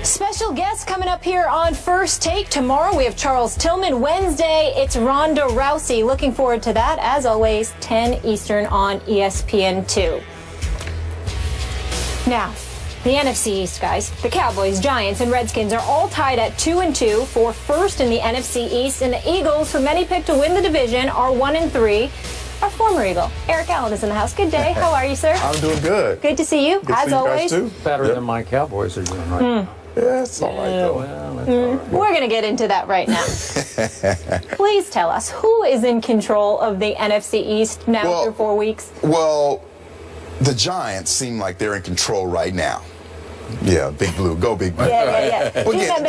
Special guests coming up here on First Take. Tomorrow we have Charles Tillman. Wednesday, it's Ronda Rousey. Looking forward to that. As always, 10 Eastern on ESPN2. Now, the NFC East, guys. The Cowboys, Giants, and Redskins are all tied at 2-2 for first in the NFC East. And the Eagles, who many picked to win the division, are 1-3. Our former Eagle, Eric Allen, is in the house. Good day. How are you, sir? I'm doing good. Good to see you, as always. You guys too. Better than my Cowboys are doing right now. Yeah, it's all right, though. Well, that's all right. We're going to get into that right now. Please tell us, who is in control of the NFC East now through 4 weeks? Well, the Giants seem like they're in control right now. Yeah, Big Blue. Go Big Blue. Yeah. But yeah,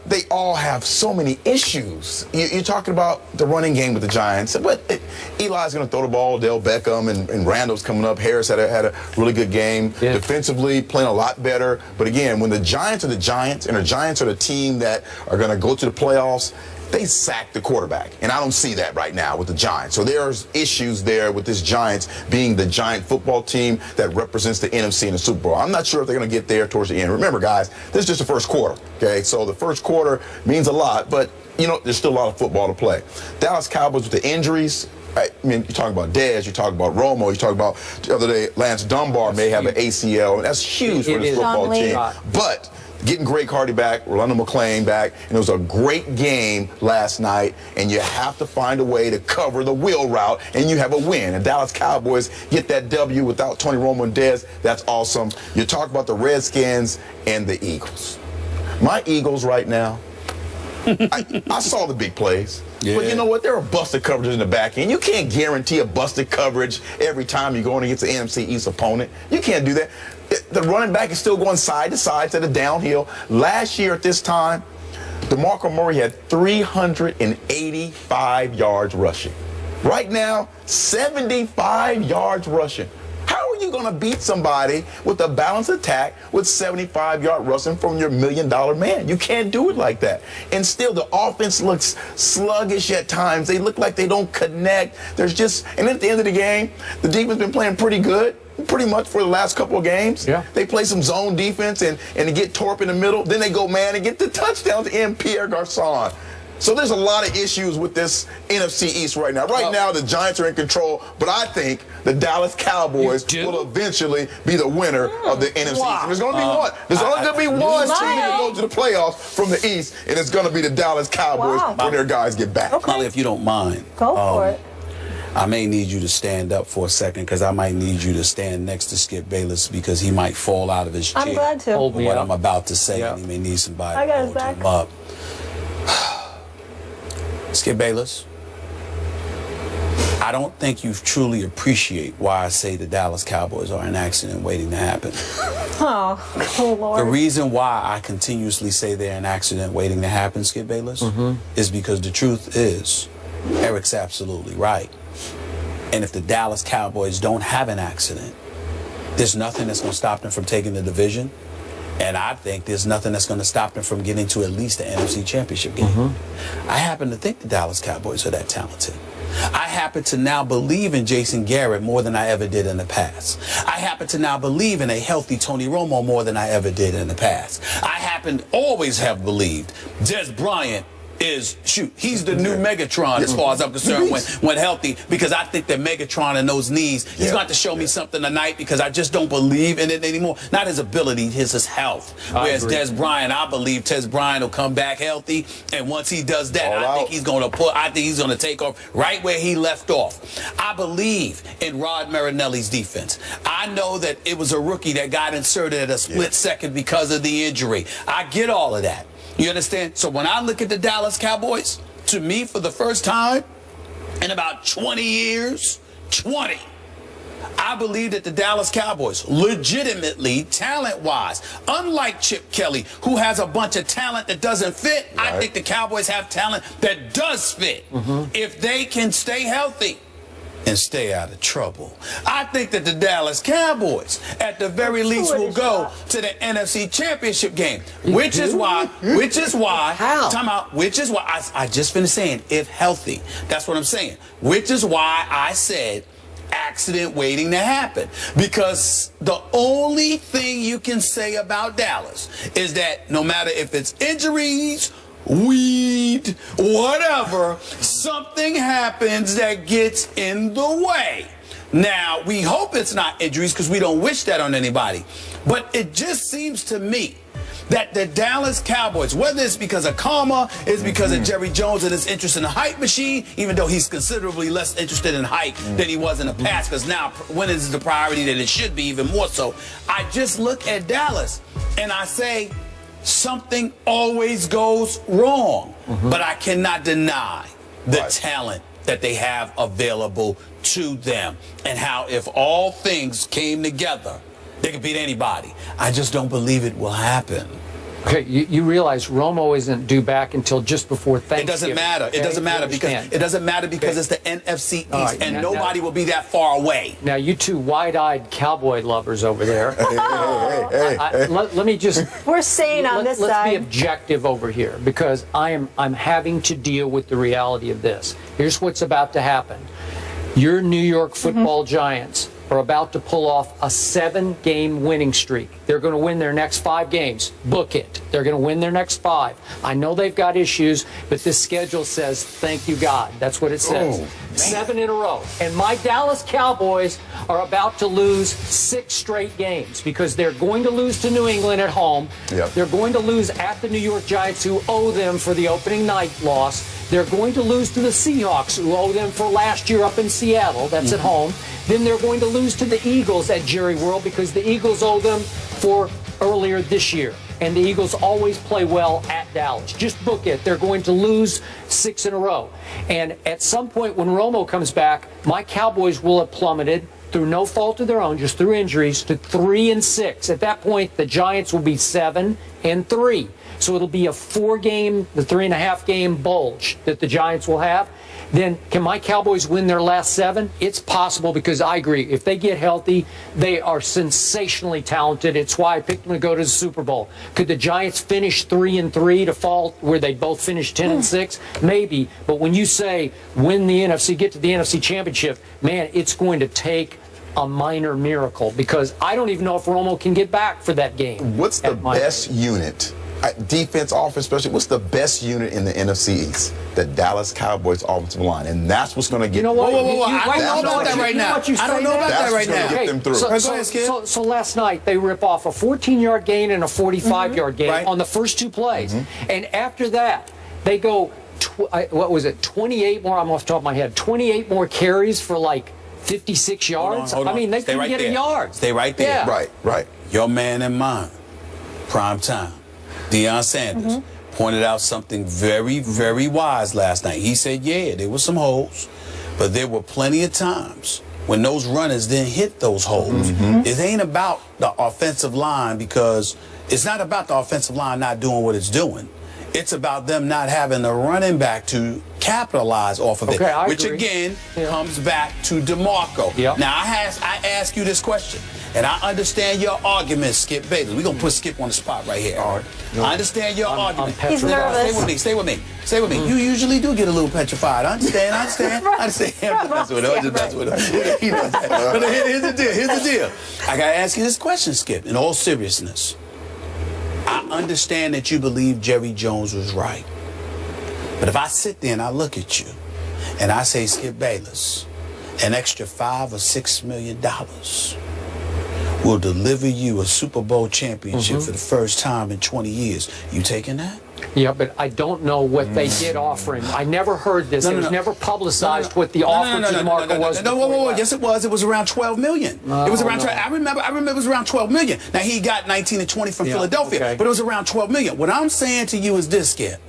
they all have so many issues. You're talking about the running game with the Giants. But Eli's going to throw the ball. Odell Beckham and Randall's coming up. Harris had a really good game. Yeah. Defensively, playing a lot better. But again, when the Giants are the Giants and the Giants are the team that are going to go to the playoffs, they sack the quarterback, and I don't see that right now with the Giants. So there's issues there with this Giants being the Giant football team that represents the NFC in the Super Bowl. I'm not sure if they're going to get there towards the end. Remember, guys, this is just the first quarter, okay? So the first quarter means a lot, but, you know, there's still a lot of football to play. Dallas Cowboys with the injuries, I mean, you talk about Dez, you talk about Romo, you talk about the other day, Lance Dunbar may have an ACL, and that's huge for this football team. But getting Greg Hardy back, Rolando McClain back, and it was a great game last night, and you have to find a way to cover the wheel route, and you have a win. And Dallas Cowboys get that W without Tony Romo and Dez. That's awesome. You talk about the Redskins and the Eagles. My Eagles right now, I saw the big plays. Yeah. But you know what? There are busted coverages in the back end. You can't guarantee a busted coverage every time you're going against an NFC East opponent. You can't do that. The running back is still going side to side to the downhill. Last year at this time, DeMarco Murray had 385 yards rushing. Right now, 75 yards rushing. How are you going to beat somebody with a balanced attack with 75-yard rushing from your $1 million man? You can't do it like that. And still, the offense looks sluggish at times. They look like they don't connect. There's just, and at the end of the game, the defense been playing pretty good. Pretty much for the last couple of games. Yeah. They play some zone defense and they get Torp in the middle. Then they go man and get the touchdown to end Pierre Garçon. So there's a lot of issues with this NFC East right now. Right now, the Giants are in control, but I think the Dallas Cowboys will eventually be the winner of the NFC East. And there's going to be one. There's only going to be one team that goes to the playoffs from the East, and it's going to be the Dallas Cowboys when their guys get back. Molly, if you don't mind. Go for it. I may need you to stand up for a second because I might need you to stand next to Skip Bayless because he might fall out of his chair. I'm glad to. Hold what I'm about to say, and he may need somebody to hold him up. Skip Bayless, I don't think you truly appreciate why I say the Dallas Cowboys are an accident waiting to happen. Oh, Lord. The reason why I continuously say they're an accident waiting to happen, Skip Bayless, is because the truth is, Eric's absolutely right. And if the Dallas Cowboys don't have an accident, there's nothing that's going to stop them from taking the division. And I think there's nothing that's going to stop them from getting to at least the NFC Championship game. I happen to think the Dallas Cowboys are that talented. I happen to now believe in Jason Garrett more than I ever did in the past. I happen to now believe in a healthy Tony Romo more than I ever did in the past. I happen to always have believed Des Bryant is, he's the new Megatron as far as I'm concerned when healthy, because I think that Megatron in those knees, he's going to have to show me something tonight because I just don't believe in it anymore. Not his ability, his health. Whereas Des Bryant, I believe Des Bryant will come back healthy, and once he does that, I think he's going to take off right where he left off. I believe in Rod Marinelli's defense. I know that it was a rookie that got inserted at a split second because of the injury. I get all of that. You understand? So when I look at the Dallas Cowboys, to me, for the first time in about 20 years, I believe that the Dallas Cowboys, legitimately, talent-wise, unlike Chip Kelly, who has a bunch of talent that doesn't fit, I think the Cowboys have talent that does fit. If they can stay healthy and stay out of trouble, I think that the Dallas Cowboys, at the very least, will go to the NFC Championship game. Which is why, I just finished saying, if healthy. That's what I'm saying. Which is why I said accident waiting to happen. Because the only thing you can say about Dallas is that no matter if it's injuries, weed, whatever, something happens that gets in the way. Now, we hope it's not injuries because we don't wish that on anybody. But it just seems to me that the Dallas Cowboys, whether it's because of karma, it's because of Jerry Jones and his interest in the hype machine, even though he's considerably less interested in hype than he was in the past, because now when is the priority that it should be, even more so. I just look at Dallas and I say something always goes wrong, but I cannot deny the talent that they have available to them and how if all things came together, they could beat anybody. I just don't believe it will happen. Okay, you realize Romo isn't due back until just before Thanksgiving. It doesn't matter. Okay? It doesn't matter because it's the NFC East, and nobody will be that far away. Now, you two wide-eyed cowboy lovers over there. Let me just. We're sane on this let's side. be objective over here because I'm having to deal with the reality of this. Here's what's about to happen. Your New York Football Giants are about to pull off a 7-game winning streak. They're going to win their next 5 games. Book it. They're going to win their next 5. I know they've got issues, but this schedule says, thank you, God. That's what it says. 7 in a row. And my Dallas Cowboys are about to lose 6 straight games because they're going to lose to New England at home. They're going to lose at the New York Giants, who owe them for the opening night loss. They're going to lose to the Seahawks, who owe them for last year up in Seattle. That's at home. Then they're going to lose to the Eagles at Jerry World because the Eagles owe them for earlier this year. And the Eagles always play well at Dallas. Just book it. They're going to lose 6 in a row. And at some point when Romo comes back, my Cowboys will have plummeted through no fault of their own, just through injuries, to 3-6. At that point, the Giants will be 7-3. So it'll be a 4-game, the 3.5-game bulge that the Giants will have. Then can my Cowboys win their last 7? It's possible because I agree. If they get healthy, they are sensationally talented. It's why I picked them to go to the Super Bowl. Could the Giants finish 3-3 to fall where they both finished 10-6? Maybe. But when you say win the NFC, get to the NFC Championship, man, it's going to take a minor miracle because I don't even know if Romo can get back for that game. What's the best unit? Defense, offense, especially, what's the best unit in the NFC East? The Dallas Cowboys offensive line. And that's what's going to get you know what? I don't know about that right now. I don't know about that right now. Get them through. So last night they rip off a 14-yard gain and a 45-yard gain on the first 2 plays. And after that, they go, what was it, 28 more, I'm off the top of my head, 28 more carries for like 56 yards. Hold on. I mean, they couldn't get a yard. Stay right there. Yeah. Right. Your man and mine, prime time, Deion Sanders, pointed out something very, very wise last night. He said, yeah, there were some holes, but there were plenty of times when those runners didn't hit those holes. It ain't about the offensive line because it's not about the offensive line not doing what it's doing. It's about them not having the running back to capitalize off of it, which again comes back to DeMarco. Now, I ask you this question, and I understand your argument, Skip Bayless. We're going to put Skip on the spot right here. All right. I understand your argument. He's nervous. Stay with me. You usually do get a little petrified. I understand. That's what he does that. But here's the deal. I got to ask you this question, Skip, in all seriousness. I understand that you believe Jerry Jones was right. But if I sit there and I look at you and I say, Skip Bayless, an extra $5 or $6 million will deliver you a Super Bowl championship for the first time in 20 years. You taking that? Yeah, but I don't know what they did offer him. I never heard this. It was never publicized what the offer to DeMarco was. No, yes, it was. It was around $12 million. It was around. I remember it was around $12 million. Now he got 19 and 20 from Philadelphia, but it was around $12 million. What I'm saying to you is this, Skip: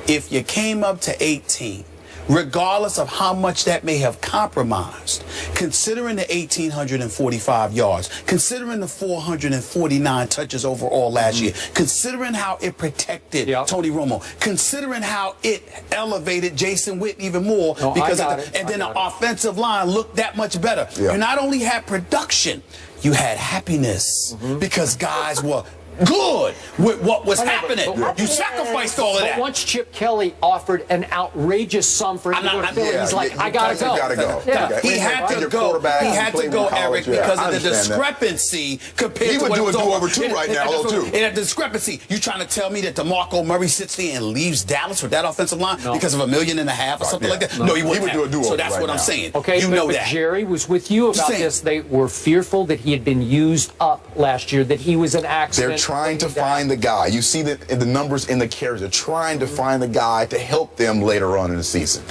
if you came up to 18. Regardless of how much that may have compromised, considering the 1,845 yards, considering the 449 touches overall last year, considering how it protected Tony Romo, considering how it elevated Jason Witten even more, because then the offensive line looked that much better. You not only had production, you had happiness because guys were good with what was happening. but You sacrificed all of But that. once Chip Kelly offered an outrageous sum for him to go to Philly, he's like, I gotta go. Gotta go. Yeah. Okay. He had to go. He had to go, Eric, because of the discrepancy compared He to would what do a was do-over over. too right now, though, too. In a discrepancy, you trying to tell me that DeMarco Murray sits there and leaves Dallas with that offensive line because of $1.5 million or something like that? No, he wouldn't. He would do a do-over. So that's right what I'm now. saying. Okay, you but, know but that. Jerry was with you about this. They were fearful that he had been used up last year, that he was an accident. They're trying to find the guy. You see that in the numbers in the carries. They're trying to find the guy to help them later on in the season.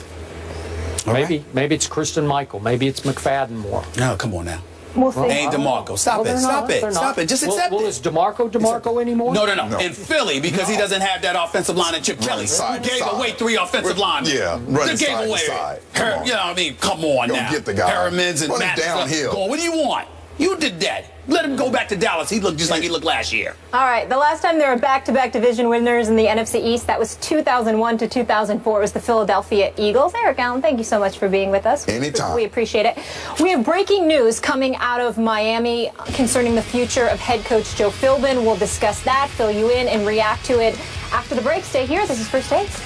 Maybe it's Kristen Michael. Maybe it's McFadden more. No, come on now. We'll see. Ain't DeMarco. Stop it. Stop it. Stop it. Just accept Well, it. is DeMarco anymore? No. In Philly, because he doesn't have that offensive line that Chip Kelly side to gave side. away 3 offensive linemen. Yeah, running They gave side to away. side. Come on. You know what I mean? Come on Go now. get the guy. Hermans and Run it Matt downhill. What do you want? You did that. Let him go back to Dallas. He looked just like he looked last year. All right, the last time there were back-to-back division winners in the NFC East, that was 2001 to 2004. It was the Philadelphia Eagles. Eric Allen, thank you so much for being with us. Anytime. We appreciate it. We have breaking news coming out of Miami concerning the future of head coach Joe Philbin. We'll discuss that, fill you in, and react to it after the break. Stay here. This is First Takes.